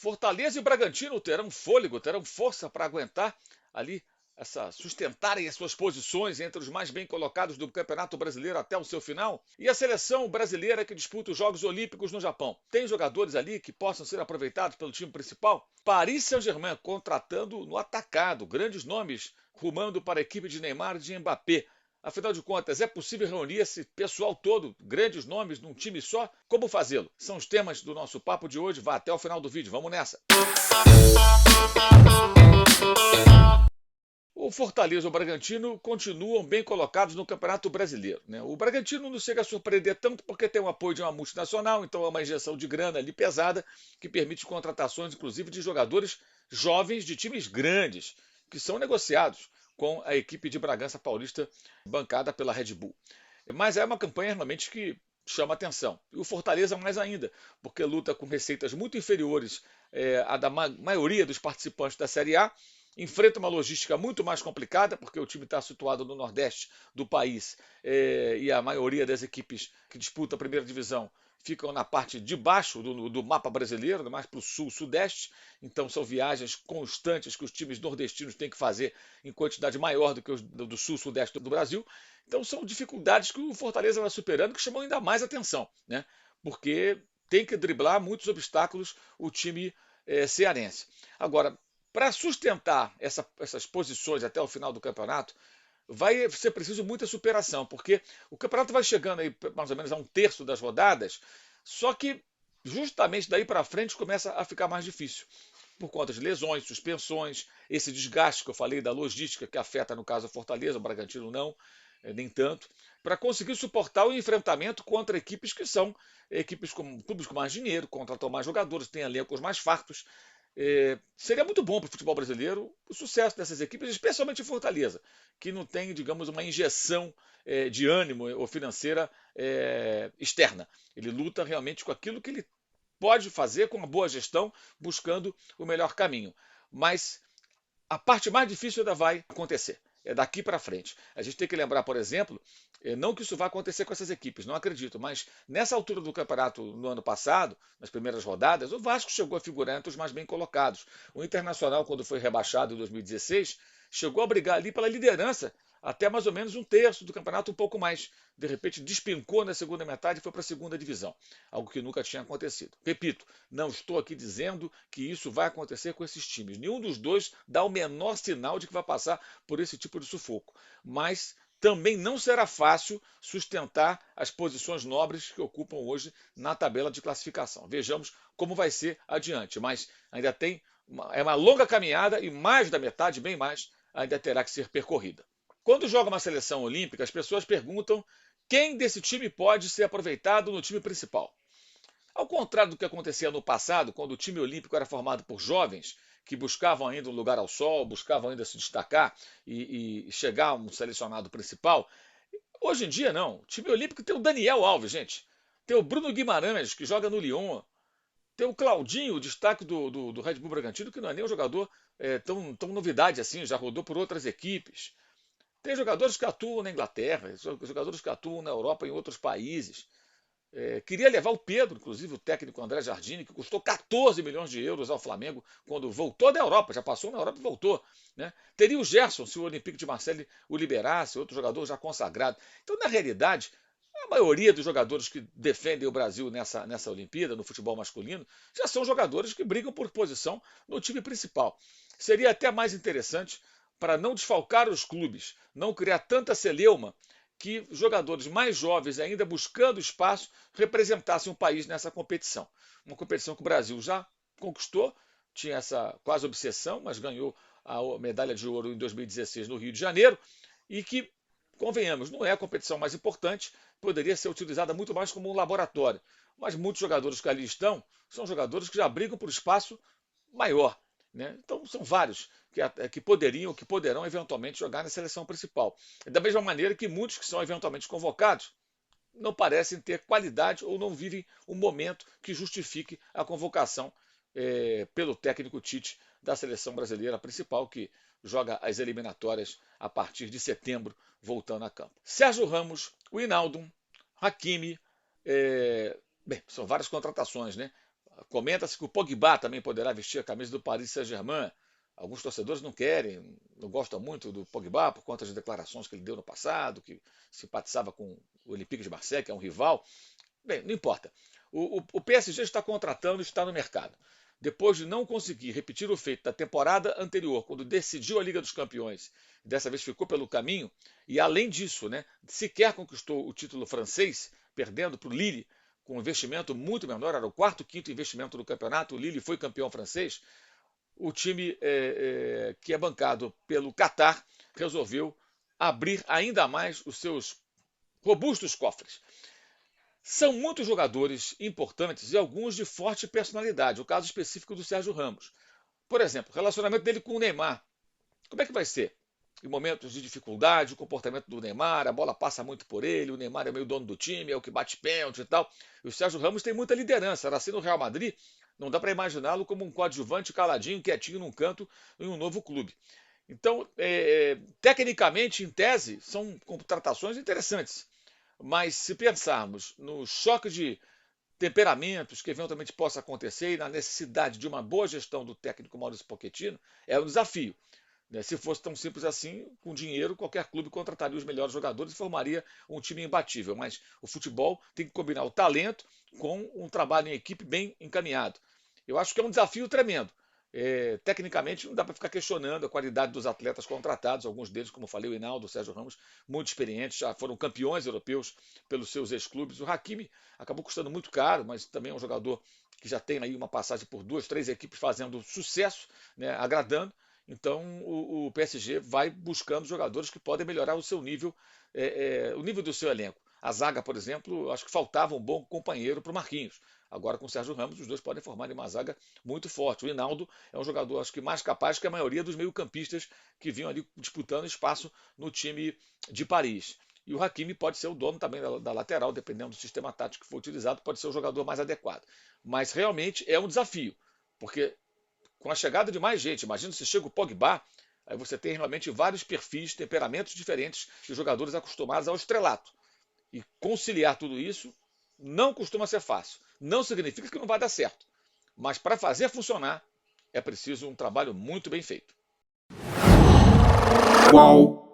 Fortaleza e Bragantino terão fôlego, terão força para aguentar ali, sustentarem as suas posições entre os mais bem colocados do Campeonato Brasileiro até o seu final? E a seleção brasileira que disputa os Jogos Olímpicos no Japão? Tem jogadores ali que possam ser aproveitados pelo time principal? Paris Saint-Germain contratando no atacado grandes nomes rumando para a equipe de Neymar e de Mbappé. Afinal de contas, é possível reunir esse pessoal todo, grandes nomes, num time só? Como fazê-lo? São os temas do nosso papo de hoje. Vá até o final do vídeo. Vamos nessa! O Fortaleza e o Bragantino continuam bem colocados no Campeonato Brasileiro, né? O Bragantino não chega a surpreender tanto porque tem o apoio de uma multinacional, então é uma injeção de grana ali pesada que permite contratações, inclusive, de jogadores jovens de times grandes, que são negociados com a equipe de Bragança Paulista, bancada pela Red Bull. Mas é uma campanha realmente que chama atenção. E o Fortaleza mais ainda, porque luta com receitas muito inferiores à da maioria dos participantes da Série A, enfrenta uma logística muito mais complicada, porque o time está situado no Nordeste do país e a maioria das equipes que disputam a primeira divisão ficam na parte de baixo do mapa brasileiro, mais para o sul, sudeste. Então são viagens constantes que os times nordestinos têm que fazer em quantidade maior do que os do sul, sudeste do Brasil. Então são dificuldades que o Fortaleza vai superando que chamam ainda mais atenção, né? Porque tem que driblar muitos obstáculos o time cearense. Agora, para sustentar essas posições até o final do campeonato, vai ser preciso muita superação, porque o campeonato vai chegando aí mais ou menos a um terço das rodadas, só que justamente daí para frente começa a ficar mais difícil, por conta de lesões, suspensões, esse desgaste que eu falei da logística que afeta, no caso, a Fortaleza, o Bragantino não, nem tanto, para conseguir suportar o enfrentamento contra equipes que são equipes com clubes com mais dinheiro, contratam mais jogadores, têm elencos mais fartos. Seria muito bom para o futebol brasileiro o sucesso dessas equipes, especialmente o Fortaleza, que não tem, digamos, uma injeção de ânimo ou financeira externa. Ele luta realmente com aquilo que ele pode fazer com uma boa gestão, buscando o melhor caminho. Mas a parte mais difícil ainda vai acontecer. É daqui para frente. A gente tem que lembrar, por exemplo, não que isso vá acontecer com essas equipes, não acredito, mas nessa altura do campeonato, no ano passado, nas primeiras rodadas, o Vasco chegou a figurar entre os mais bem colocados. O Internacional, quando foi rebaixado em 2016, chegou a brigar ali pela liderança até mais ou menos um terço do campeonato, um pouco mais. De repente despencou na segunda metade e foi para a segunda divisão, algo que nunca tinha acontecido. Repito, não estou aqui dizendo que isso vai acontecer com esses times. Nenhum dos dois dá o menor sinal de que vai passar por esse tipo de sufoco. Mas também não será fácil sustentar as posições nobres que ocupam hoje na tabela de classificação. Vejamos como vai ser adiante, mas ainda tem uma longa caminhada e mais da metade, bem mais, ainda terá que ser percorrida. Quando joga uma seleção olímpica, as pessoas perguntam quem desse time pode ser aproveitado no time principal. Ao contrário do que acontecia no passado, quando o time olímpico era formado por jovens que buscavam ainda um lugar ao sol, buscavam ainda se destacar e chegar a um selecionado principal, hoje em dia não. O time olímpico tem o Daniel Alves, gente. Tem o Bruno Guimarães, que joga no Lyon. Tem o Claudinho, o destaque do Red Bull Bragantino, que não é nem um jogador tão novidade assim, já rodou por outras equipes. Tem jogadores que atuam na Inglaterra, jogadores que atuam na Europa em outros países. Queria levar o Pedro, inclusive o técnico André Jardine, que custou 14 milhões de euros ao Flamengo quando voltou da Europa, já passou na Europa e voltou. Né? Teria o Gerson, se o Olympique de Marseille o liberasse, outro jogador já consagrado. Então, na realidade, a maioria dos jogadores que defendem o Brasil nessa Olimpíada, no futebol masculino, já são jogadores que brigam por posição no time principal. Seria até mais interessante para não desfalcar os clubes, não criar tanta celeuma, que jogadores mais jovens, ainda buscando espaço, representassem o país nessa competição. Uma competição que o Brasil já conquistou, tinha essa quase obsessão, mas ganhou a medalha de ouro em 2016 no Rio de Janeiro, e que, convenhamos, não é a competição mais importante, poderia ser utilizada muito mais como um laboratório. Mas muitos jogadores que ali estão são jogadores que já brigam por espaço maior. Né? Então são vários que poderiam, que poderão eventualmente jogar na seleção principal. Da mesma maneira que muitos que são eventualmente convocados não parecem ter qualidade ou não vivem um momento que justifique a convocação pelo técnico Tite da seleção brasileira principal, que joga as eliminatórias a partir de setembro, voltando a campo. Sérgio Ramos, Wijnaldum, Hakimi, bem, são várias contratações, né? Comenta-se que o Pogba também poderá vestir a camisa do Paris Saint-Germain. Alguns torcedores não querem, não gostam muito do Pogba por conta das declarações que ele deu no passado, que simpatizava com o Olympique de Marseille, que é um rival. Bem, não importa. O PSG está contratando e está no mercado. Depois de não conseguir repetir o feito da temporada anterior, quando decidiu a Liga dos Campeões, dessa vez ficou pelo caminho, e além disso, né, sequer conquistou o título francês, perdendo para o Lille, com um investimento muito menor, era o quarto, quinto investimento do campeonato, o Lille foi campeão francês, o time que é bancado pelo Qatar resolveu abrir ainda mais os seus robustos cofres. São muitos jogadores importantes e alguns de forte personalidade. O caso específico do Sérgio Ramos. Por exemplo, o relacionamento dele com o Neymar. Como é que vai ser? Em momentos de dificuldade, o comportamento do Neymar, a bola passa muito por ele, o Neymar é meio dono do time, é o que bate pênalti e tal. E o Sérgio Ramos tem muita liderança. Era assim no Real Madrid, não dá para imaginá-lo como um coadjuvante caladinho, quietinho num canto em um novo clube. Então, tecnicamente, em tese, são contratações interessantes. Mas se pensarmos no choque de temperamentos que eventualmente possa acontecer e na necessidade de uma boa gestão do técnico Maurício Pochettino, é um desafio. Né? Se fosse tão simples assim, com dinheiro, qualquer clube contrataria os melhores jogadores e formaria um time imbatível. Mas o futebol tem que combinar o talento com um trabalho em equipe bem encaminhado. Eu acho que é um desafio tremendo. Tecnicamente, não dá para ficar questionando a qualidade dos atletas contratados, alguns deles, como eu falei, o Hinaldo, o Sérgio Ramos, muito experientes, já foram campeões europeus pelos seus ex-clubes. O Hakimi acabou custando muito caro, mas também é um jogador que já tem aí uma passagem por duas, três equipes fazendo sucesso, né, agradando. Então o PSG vai buscando jogadores que podem melhorar o seu nível, o nível do seu elenco. A zaga, por exemplo, acho que faltava um bom companheiro para o Marquinhos. Agora com o Sérgio Ramos, os dois podem formar uma zaga muito forte. O Hinaldo é um jogador, acho que mais capaz que a maioria dos meio-campistas que vinham ali disputando espaço no time de Paris. E o Hakimi pode ser o dono também da lateral, dependendo do sistema tático que for utilizado, pode ser o jogador mais adequado. Mas realmente é um desafio, porque com a chegada de mais gente, imagina se chega o Pogba, aí você tem realmente vários perfis, temperamentos diferentes de jogadores acostumados ao estrelato. E conciliar tudo isso não costuma ser fácil. Não significa que não vai dar certo. Mas para fazer funcionar, é preciso um trabalho muito bem feito. Qual?